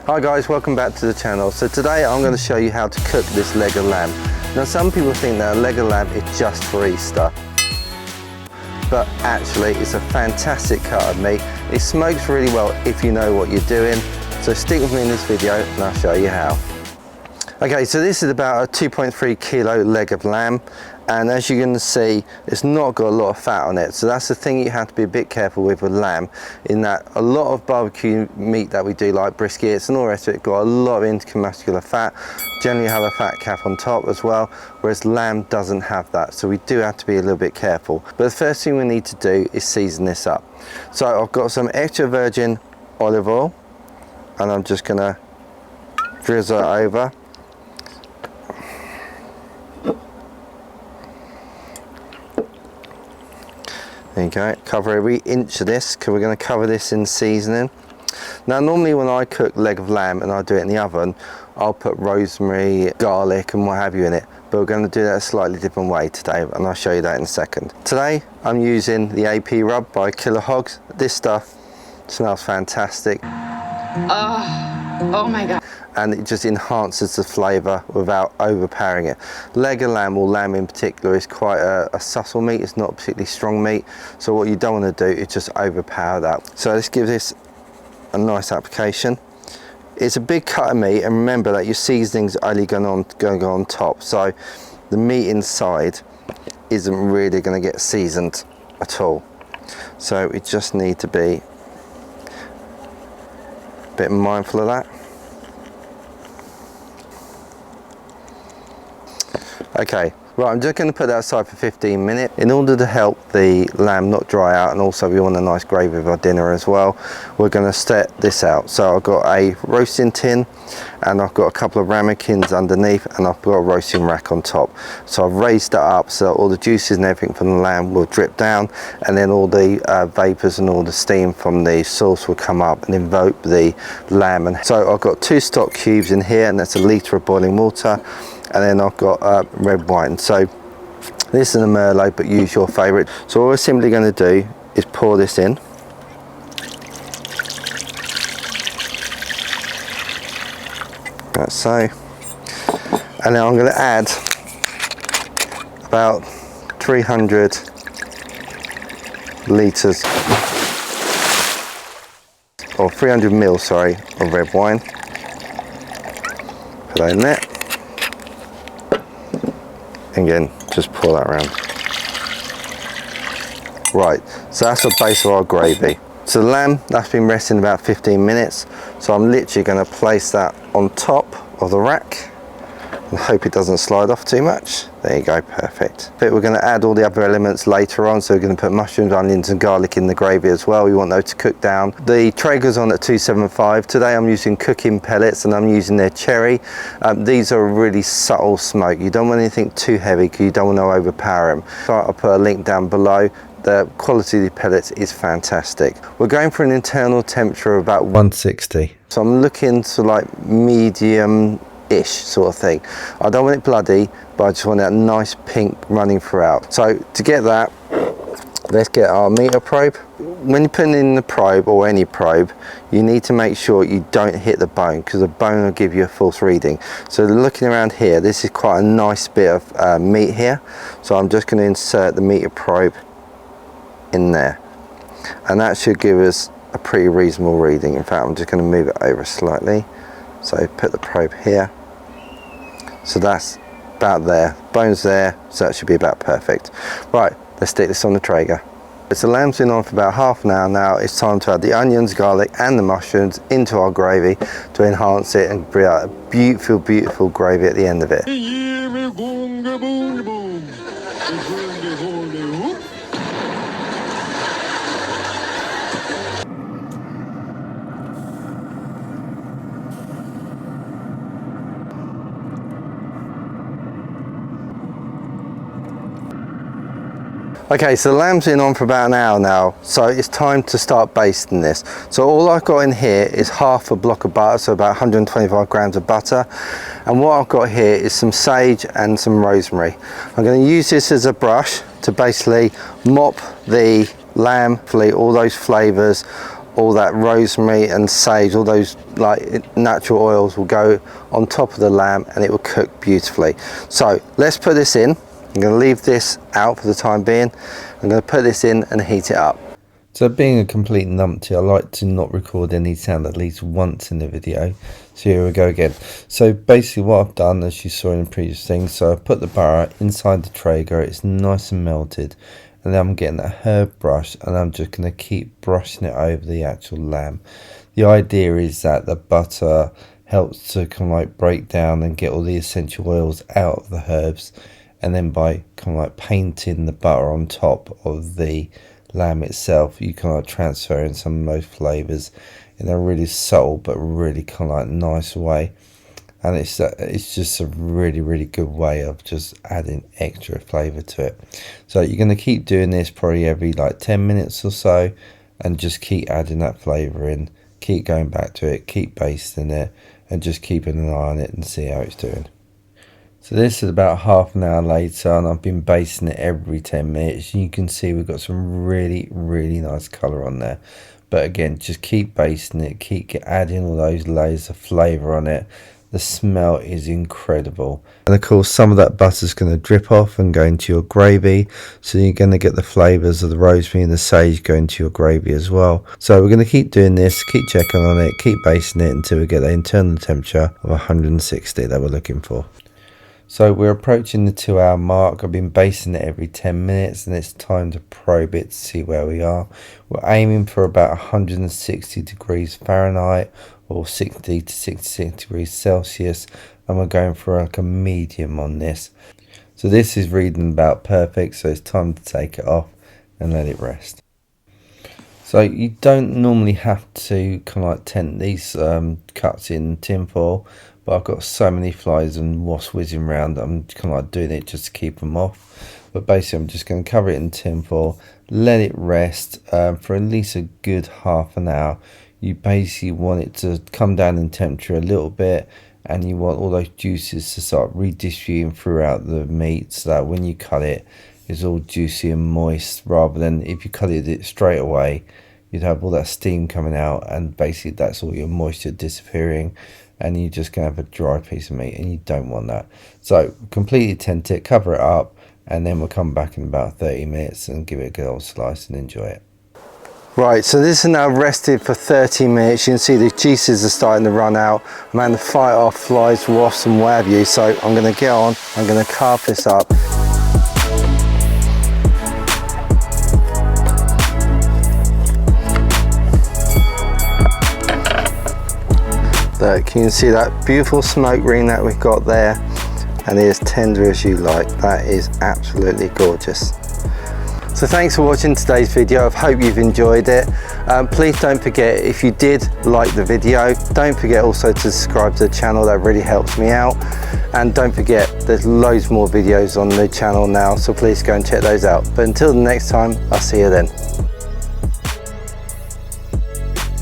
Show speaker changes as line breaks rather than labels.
Hi guys, welcome back to the channel. So today I'm going to show you how to cook this leg of lamb. Now some people think that a leg of lamb is just for Easter, but actually it's a fantastic cut of meat. It smokes really well if you know what you're doing. So stick with me in this video and I'll show you how. Okay, so this is about a 2.3 kilo leg of lamb, and as you're going to see, it's not got a lot of fat on it. So that's the thing you have to be a bit careful with lamb, in that a lot of barbecue meat that we do, like briskets and all the rest of it, got a lot of intramuscular fat. Generally have a fat cap on top as well, whereas lamb doesn't have that. So we do have to be a little bit careful. But the first thing we need to do is season this up. So I've got some extra virgin olive oil, and I'm just going to drizzle it over. There you go, cover every inch of this because we're going to cover this in seasoning. Now normally when I cook leg of lamb and I do it in the oven, I'll put rosemary, garlic and what have you in it, but we're going to do that a slightly different way today, and I'll show you that in a second. Today I'm using the AP rub by Killer Hogs. This stuff smells fantastic.
Oh my god.
And it just enhances the flavour without overpowering it. Leg of lamb, or lamb in particular, is quite a subtle meat. It's not particularly strong meat, so what you don't want to do is just overpower that. So let's give this a nice application. It's a big cut of meat, and remember that your seasoning's only going to go on top, so the meat inside isn't really going to get seasoned at all. So we just need to be a bit mindful of that. Okay, right, I'm just going to put that aside for 15 minutes in order to help the lamb not dry out, and also we want a nice gravy with our dinner as well. We're going to set this out. So I've got a roasting tin, and I've got a couple of ramekins underneath, and I've got a roasting rack on top. So I've raised that up so all the juices and everything from the lamb will drip down, and then all the vapours and all the steam from the sauce will come up and invoke the lamb. And so I've got 2 stock cubes in here, and that's a litre of boiling water. And then I've got red wine. So this is a Merlot, but use your favourite. So all we're simply going to do is pour this in. Like so. And then I'm going to add about 300 litres, or 300 ml, sorry, of red wine. Put that in there. Again, just pour that around. Right, so that's the base of our gravy. So the lamb, that's been resting about 15 minutes. So I'm literally going to place that on top of the rack and hope it doesn't slide off too much. There you go, perfect. But we're going to add all the other elements later on. So we're going to put mushrooms, onions and garlic in the gravy as well. We want those to cook down. The Traeger's on at 275. Today I'm using cooking pellets, and I'm using their cherry. These are a really subtle smoke. You don't want anything too heavy because you don't want to overpower them. So I'll put a link down below. The quality of the pellets is fantastic. We're going for an internal temperature of about 160. So I'm looking to like medium-ish sort of thing. I don't want it bloody, but I just want that nice pink running throughout. So to get that, let's get our meter probe. When you're putting in the probe, or any probe, you need to make sure you don't hit the bone, because the bone will give you a false reading. So looking around here, this is quite a nice bit of meat here. So I'm just going to insert the meter probe in there, and that should give us a pretty reasonable reading. In fact, I'm just going to move it over slightly. So put the probe here. So that's about there. Bone's there, so that should be about perfect. Right, let's stick this on the Traeger. So the lamb's been on for about half an hour now. It's time to add the onions, garlic and the mushrooms into our gravy to enhance it and bring out a beautiful, beautiful gravy at the end of it. Okay, so the lamb's been on for about an hour now, so it's time to start basting this. So all I've got in here is half a block of butter, so about 125 grams of butter. And what I've got here is some sage and some rosemary. I'm going to use this as a brush to basically mop the lamb, all those flavours all that rosemary and sage, all those like natural oils will go on top of the lamb and it will cook beautifully. So let's put this in. I'm going to leave this out for the time being. I'm going to put this in and heat it up. So being a complete numpty, I like to not record any sound at least once in the video. So here we go again. So basically what I've done, as you saw in the previous thing, so I've put the butter inside the Traeger, it's nice and melted. And then I'm getting a herb brush and I'm just going to keep brushing it over the actual lamb. The idea is that the butter helps to kind of like break down and get all the essential oils out of the herbs. And then by kind of like painting the butter on top of the lamb itself, you kind of transfer in some of those flavors in a really subtle but really kind of like nice way. And it's just a really good way of just adding extra flavor to it. So you're going to keep doing this probably every like 10 minutes or so, and just keep adding that flavor in, keep going back to it, keep basting it, and just keeping an eye on it and see how it's doing. So this is about half an hour later, and I've been basting it every 10 minutes. You can see we've got some really nice colour on there. But again, just keep basting it, keep adding all those layers of flavour on it. The smell is incredible. And of course, some of that butter is going to drip off and go into your gravy. So you're going to get the flavours of the rosemary and the sage go into your gravy as well. So we're going to keep doing this, keep checking on it, keep basting it until we get the internal temperature of 160 that we're looking for. So we're approaching the 2 hour mark. I've been basting it every 10 minutes and it's time to probe it to see where we are. We're aiming for about 160 degrees Fahrenheit or 60 to 66 degrees Celsius, and we're going for like a medium on this. So this is reading about perfect, so it's time to take it off and let it rest. So you don't normally have to kind of like tent these cuts in tin foil, but I've got so many flies and wasps whizzing around, I'm kind of like doing it just to keep them off. But basically I'm just going to cover it in tin foil, let it rest for at least a good half an hour. You basically want it to come down in temperature a little bit, and you want all those juices to start redistributing throughout the meat, so that when you cut it, it's all juicy and moist, rather than if you cut it straight away, you'd have all that steam coming out, and basically that's all your moisture disappearing, and you're just going to have a dry piece of meat, and you don't want that. So completely tent it, cover it up, and then we'll come back in about 30 minutes and give it a good old slice and enjoy it. Right, so this is now rested for 30 minutes. You can see the juices are starting to run out. I'm having to fight off flies, wasps and what have you. So I'm going to get on, I'm going to carve this up. Look, you can see that beautiful smoke ring that we've got there, and it is tender as you like. That is absolutely gorgeous. So thanks for watching today's video. I hope you've enjoyed it. Please don't forget, if you did like the video, don't forget also to subscribe to the channel. That really helps me out. And don't forget, there's loads more videos on the channel now, so please go and check those out. But until the next time, I'll see you then.